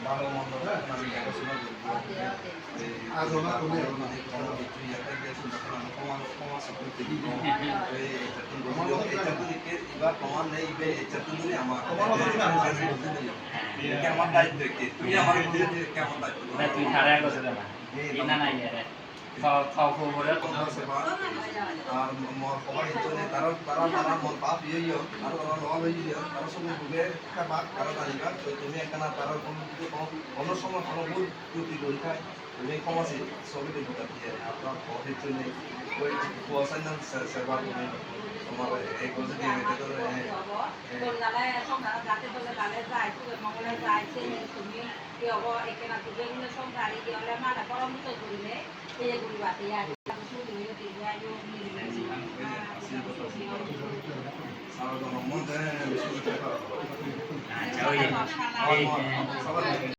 ভালো মন্দ মানে দেখাশোনা করবো আজ ওরা তুমি কোনো কিছু একটা দিয়েছেন তখন আমি ক্ষমা করতে দিব এবার প্রমাণ নেই চতুর্থী আমার কেমন দায়িত্ব তুই আমার কেমন দায়িত্ব তুই খারাপ করছে না না খাও বলে আর সবাই তারা তারা তারা মন পাপ ইয়ে তারা তারা লওয়া হয়ে গিয়ে তারা সঙ্গে ডুবে একটা বাদ তারা তালিকা তুমি এখানে তারা কোনো কিছু কোনো সময় কোনো ভুল ত্রুটি পরীক্ষায় তুমি ক্ষমাসি ছবি দেখতে দিয়ে আপনার পথের জন্য ওই কুয়াশান্য সেবা তুমি তোমার এই কথা দিয়ে মেতে তো সারা জনমন